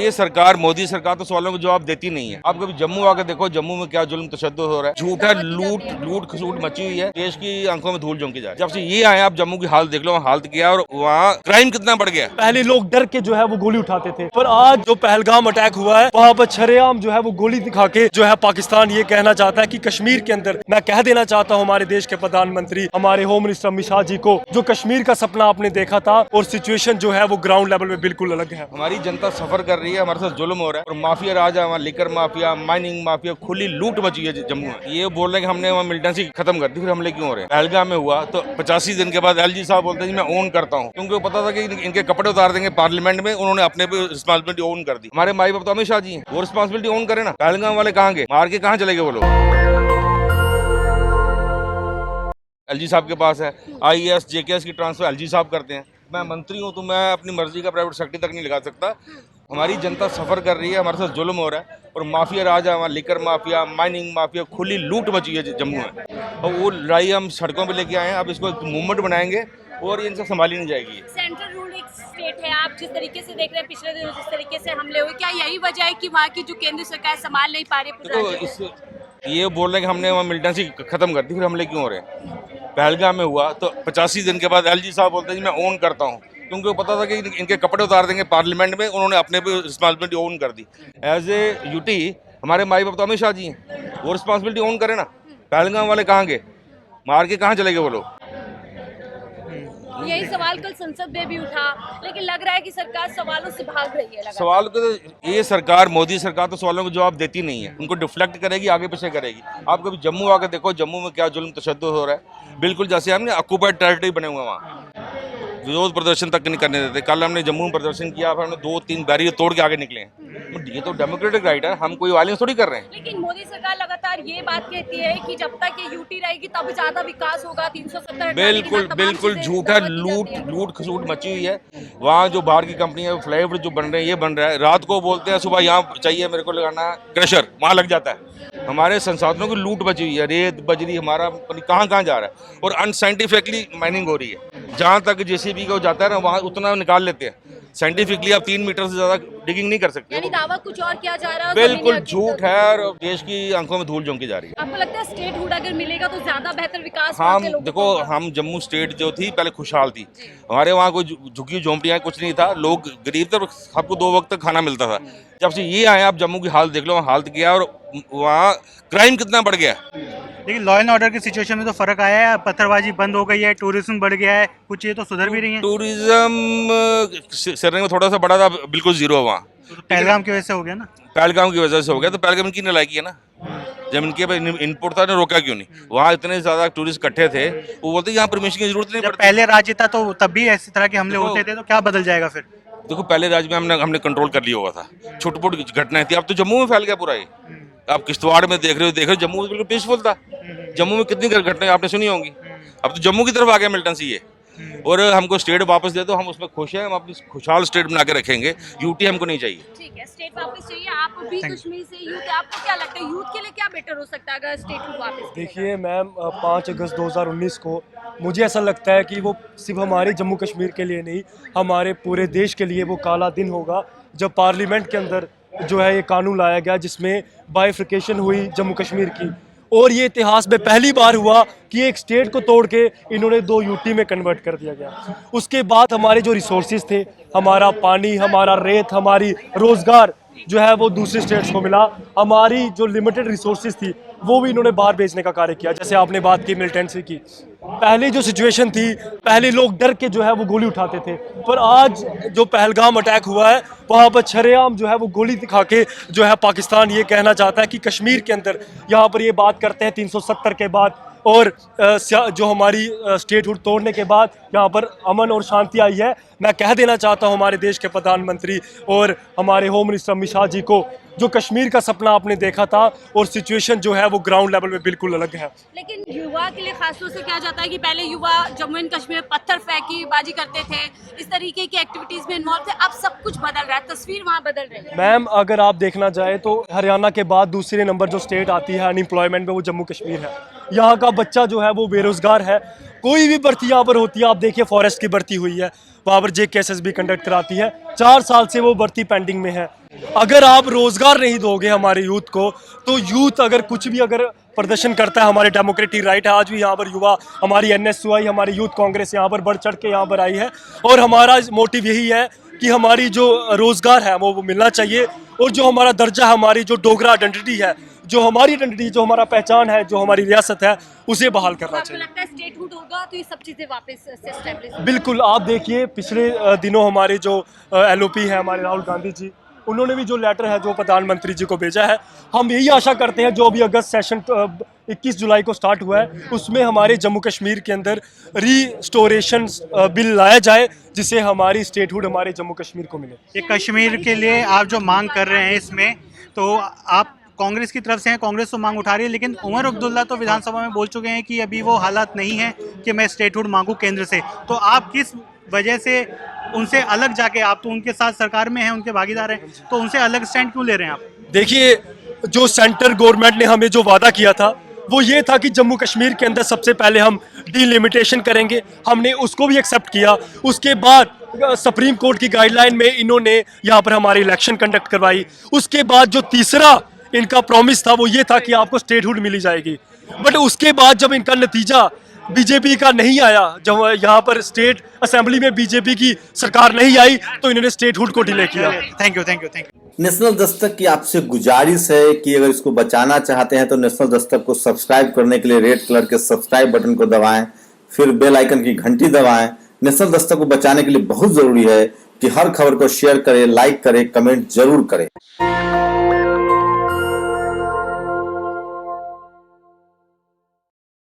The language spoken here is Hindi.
ये सरकार, मोदी सरकार तो सवालों का जवाब देती नहीं है। आप कभी जम्मू आकर देखो, जम्मू में क्या जुल्म तशद्दुद हो रहा है, झूठ है, लूट खसूट मची हुई है, देश की आंखों में धूल झोंकी जा रही है। जब से ये आए आप जम्मू की हालत देख लो, हालत क्या, और वहाँ क्राइम कितना बढ़ गया। पहले लोग डर के जो है वो गोली उठाते थे, पर आज जो पहलगाम अटैक हुआ है वहाँ पर शरेआम जो है वो गोली दिखा के जो है पाकिस्तान ये कहना चाहता है कि कश्मीर के अंदर, मैं कह देना चाहता हूँ हमारे देश के प्रधानमंत्री, हमारे होम मिनिस्टर अमित शाह जी को, जो कश्मीर का सपना आपने देखा था और सिचुएशन जो है वो ग्राउंड लेवल में बिल्कुल अलग है। हमारी जनता सफर कर रही है, हमारे साथ जुल्म हो रहा है और माफिया राज है, वहाँ लिकर माफिया, माइनिंग माफिया, खुली लूट मची है जम्मू में। ये बोल रहे हैं कि हमने वहाँ मिलिटेंसी खत्म कर दी, फिर हमले क्यों हो रहे हैं। पहलगाम में हुआ तो 85 दिन के बाद एलजी साहब बोलते हैं मैं ओन करता हूँ, क्योंकि पता था कि इनके कपड़े उतार देंगे पार्लियामेंट में, उन्होंने अपने पे रिस्पॉन्सिबिलिटी ओन कर दी। हमारे माई बाप तो अमित शाह जी हैं, वो रिस्पॉन्सिबिलिटी ओन करे ना। पहलगाम वाले कहाँ गए, मार के कहाँ चले गए वो लोग। एलजी साहब के पास है, आईएएस जेकेएस की ट्रांसफर एलजी साहब करते हैं। मैं मंत्री हूँ तो मैं अपनी मर्जी का प्राइवेट सेक्टर तक नहीं लगा सकता। हमारी जनता सफर कर रही है, हमारे साथ जुल्म हो रहा है और माफिया राज है, वहाँ लिकर माफिया, माइनिंग माफिया, खुली लूट मची है जम्मू में, और वो लड़ाई हम सड़कों पे लेके आए हैं। अब इसको एक मूवमेंट बनाएंगे और इनसे संभाली नहीं जाएगी। सेंट्रल रूल एक स्टेट है, आप जिस तरीके से देख रहे हैं पिछले दिनों जिस तरीके से हमले हुए, क्या यही वजह है कि वहाँ की जो केंद्र सरकार संभाल नहीं पा रही? तो ये बोल रहे हैं कि हमने वहाँ मिलिटेंसी खत्म कर दी, फिर हमले क्यों हो रहे हैं। पहलगाम में हुआ तो 85 दिन के बाद एलजी साहब बोलते हैं मैं ओन करता हूँ, क्योंकि पता था कि इनके कपड़े उतार देंगे पार्लियामेंट में, उन्होंने अपने पे रिस्पॉन्सिबिलिटी ओन कर दी। एज ए यूटी हमारे माई बाप तो अमित शाह जी हैं, वो रिस्पॉन्सिबिलिटी ओन करे ना। पहलगाम वाले कहाँ गए, मार के कहाँ चले गए वो लोग। यही सवाल कल संसद में भी उठा, लेकिन लग रहा है कि सरकार सवालों से भाग रही है। सवाल को तो ये सरकार, मोदी सरकार तो सवालों का जवाब देती नहीं है, उनको डिफ्लेक्ट करेगी, आगे पीछे करेगी। आप कभी जम्मू आकर देखो, जम्मू में क्या जुल्म तशद्दुद हो रहा है, बिल्कुल जैसे हमने ऑक्यूपाइड टेरिटरी बने हुए वहाँ, विरोध प्रदर्शन तक नहीं करने देते। कल हमने जम्मू में प्रदर्शन किया, फिर हमने 2-3 बैरियर तोड़ के आगे निकले हैं। ये तो डेमोक्रेटिक राइट है, हम कोई वायलेंस थोड़ी कर रहे हैं। लेकिन मोदी सरकार लगातार ये बात कहती है कि जब तक ये यूटी रहेगी तब ज्यादा विकास होगा। 370 बिल्कुल झूठ है, लूट खसूट मची हुई है। वहाँ जो बाहर की कंपनी है, फ्लाईओवर जो बन रहे हैं, ये बन रहा है। रात को बोलते हैं सुबह यहाँ चाहिए मेरे को लगाना क्रशर, वहाँ लग जाता है। हमारे संसाधनों की लूट बची हुई है, रेत बजरी हमारा कहाँ जा रहा है, और अनसाइंटिफिकली माइनिंग हो रही है। जहाँ तक जेसीबी का जाता है ना, वहाँ उतना निकाल लेते हैं। साइंटिफिकली आप 3 मीटर से ज्यादा डिगिंग नहीं कर सकते। यानी दावा कुछ और किया जा रहा है, बिल्कुल झूठ है, और देश की आंखों में धूल झोंकी जा रही है। आपको लगता है स्टेटहुड अगर मिलेगा तो ज्यादा बेहतर विकास? हम देखो, हम जम्मू स्टेट जो थी पहले खुशहाल थी, हमारे वहाँ कोई झुकी झोंपड़ियाँ कुछ नहीं था, लोग गरीब थे, सबको 2 वक्त तक खाना मिलता था। जब से ये आए आप जम्मू की हालत देख लो, हालत क्या, और वहाँ क्राइम कितना बढ़ गया। लेकिन लॉ एंड ऑर्डर की सिचुएशन में तो फर्क आया है, पत्थरबाजी बंद हो गई है, टूरिज्म बढ़ गया है, कुछ ये तो सुधर भी रही है। टूरिज्म श्रीनगर में थोड़ा सा बड़ा था, बिल्कुल जीरो है वहाँ। पहलगाम की वजह से हो गया ना, पहलगाम की वजह से हो गया, तो पहलगाम की नलायकी है ना, जब इनके इनपुट था, रोका क्यों नहीं। वहाँ इतने ज्यादा टूरिस्ट इकट्ठे थे, वो बोलते यहाँ परमिशन की जरूरत नहीं पड़ती। पहले राज्य था तो तब भी ऐसी तरह के हमले होते थे, तो क्या बदल जाएगा फिर? देखो, पहले राज्य में हमने कंट्रोल कर लिया हुआ था, छोटी मोटी घटनाएं थी। अब तो जम्मू में फैल गया पूरा ये। आप किश्तवाड़ में देख रहे हो, जम्मू में बिल्कुल पीसफुल था। जम्मू में कितनी घटनाएं आपने सुनी होंगी। अब तो जम्मू की तरफ आ गया मिलिटेंसी ये, और हमको स्टेट वापस दे दो, हम उसमें खुश हैं, हम अपनी खुशहाल स्टेट बना के रखेंगे। यूटी हमको नहीं चाहिए। ठीक है, स्टेट वापस चाहिए। आप भी कश्मीर से यूथ, आपको क्या लगता है यूथ के लिए क्या बेटर हो सकता है अगर स्टेट वापस? देखिए मैम, 5 अगस्त 2019 को मुझे ऐसा लगता है कि वो सिर्फ हमारे जम्मू कश्मीर के लिए नहीं, हमारे पूरे देश के लिए वो काला दिन होगा, जब पार्लियामेंट के अंदर जो है ये कानून लाया गया जिसमें बाइफिकेशन हुई जम्मू कश्मीर की। और ये इतिहास में पहली बार हुआ कि एक स्टेट को तोड़ के इन्होंने 2 यूटी में कन्वर्ट कर दिया गया। उसके बाद हमारे जो रिसोर्सेज थे, हमारा पानी, हमारा रेत, हमारी रोज़गार जो है वो दूसरे स्टेट्स को मिला। हमारी जो लिमिटेड रिसोर्सेज थी वो भी इन्होंने बाहर भेजने का कार्य किया। जैसे आपने बात की मिलिटेंसी की, पहले जो सिचुएशन थी, पहले लोग डर के जो है वो गोली उठाते थे, पर आज जो पहलगाम अटैक हुआ है वहाँ पर शरेआम जो है वो गोली दिखा के जो है पाकिस्तान ये कहना चाहता है कि कश्मीर के अंदर, यहाँ पर ये बात करते हैं 370 के बाद और जो हमारी स्टेटहुड तोड़ने के बाद यहाँ पर अमन और शांति आई है। मैं कह देना चाहता हूँ हमारे देश के प्रधानमंत्री और हमारे होम मिनिस्टर अमित शाह जी को, जो कश्मीर का सपना आपने देखा था और सिचुएशन जो है वो ग्राउंड लेवल में बिल्कुल अलग है। लेकिन युवा के लिए खासतौर से क्या जाता है कि पहले युवा जम्मू एंड कश्मीर में पत्थर फेंकी बाजी करते थे, इस तरीके की एक्टिविटीज में इन्वॉल्व थे। अब सब कुछ बदल रहा है, तस्वीर वहाँ बदल रही है। मैम, अगर आप देखना चाहे तो हरियाणा के बाद दूसरे नंबर जो स्टेट आती है अनएम्प्लॉयमेंट में, वो जम्मू कश्मीर है। यहाँ का बच्चा जो है वो बेरोजगार है। कोई भी भर्ती यहाँ पर होती है, आप देखिए फॉरेस्ट की भर्ती हुई है, वहाँ पर JKSSB कंडक्ट कराती है, 4 साल से वो भर्ती पेंडिंग में है। अगर आप रोजगार नहीं दोगे हमारे यूथ को, तो यूथ अगर कुछ भी अगर प्रदर्शन करता है, हमारे डेमोक्रेटिक राइट है, आज भी यहाँ पर युवा, हमारी NSUI, हमारी यूथ कांग्रेस यहाँ पर बढ़ चढ़ के यहाँ पर आई है, और हमारा मोटिव यही है कि हमारी जो रोजगार है वो मिलना चाहिए, और जो हमारा दर्जा, हमारी जो डोगरा आइडेंटिटी है, जो हमारी आइडेंटिटी, जो हमारा पहचान है, जो हमारी रियासत है, उसे बहाल करना आपको चाहिए। लगता है स्टेटहुड होगा तो ये सब चीजें वापस से एस्टेब्लिश? बिल्कुल, आप देखिए पिछले दिनों हमारे जो LOP है, हमारे राहुल गांधी जी, उन्होंने भी जो लेटर है जो प्रधानमंत्री जी को भेजा है, हम यही आशा करते हैं जो अभी अगस्त सेशन 21 जुलाई को स्टार्ट हुआ है, उसमें हमारे जम्मू कश्मीर के अंदर रिस्टोरेशन बिल लाया जाए, जिससे हमारी स्टेटहुड हमारे जम्मू कश्मीर को मिले। ये कश्मीर के लिए आप जो मांग कर रहे हैं इसमें, तो आप कांग्रेस की तरफ से हैं, कांग्रेस तो मांग उठा रही है, लेकिन उमर अब्दुल्ला तो विधानसभा में बोल चुके हैं कि अभी वो हालात नहीं है कि मैं स्टेटहुड मांगू केंद्र से। तो आप किस वजह से उनसे अलग जाके, आप तो उनके साथ सरकार में हैं, उनके भागीदार हैं, तो उनसे अलग स्टैंड क्यों ले रहे हैं आप? देखिए, जो सेंट्रल गवर्नमेंट ने हमें जो वादा किया था वो ये था कि जम्मू कश्मीर के अंदर सबसे पहले हम डिलिमिटेशन करेंगे, हमने उसको भी एक्सेप्ट किया। उसके बाद सुप्रीम कोर्ट की गाइडलाइन में इन्होंने यहाँ पर हमारी इलेक्शन कंडक्ट करवाई। उसके बाद जो तीसरा इनका प्रॉमिस था वो ये था कि आपको स्टेटहुड मिली जाएगी, बट उसके बाद जब इनका नतीजा बीजेपी का नहीं आया, जब यहाँ पर स्टेट असेंबली में बीजेपी की सरकार नहीं आई, तो इन्होंने स्टेटहुड को डिले किया। Thank you, thank you, thank you. National Dastak की आपसे गुजारिश है कि अगर इसको बचाना चाहते हैं तो नेशनल दस्तक को सब्सक्राइब करने के लिए रेड कलर के सब्सक्राइब बटन को दबाएं, फिर बेल आइकन की घंटी दबाएं। नेशनल दस्तक को बचाने के लिए बहुत जरूरी है कि हर खबर को शेयर करें, लाइक करें, कमेंट जरूर करें।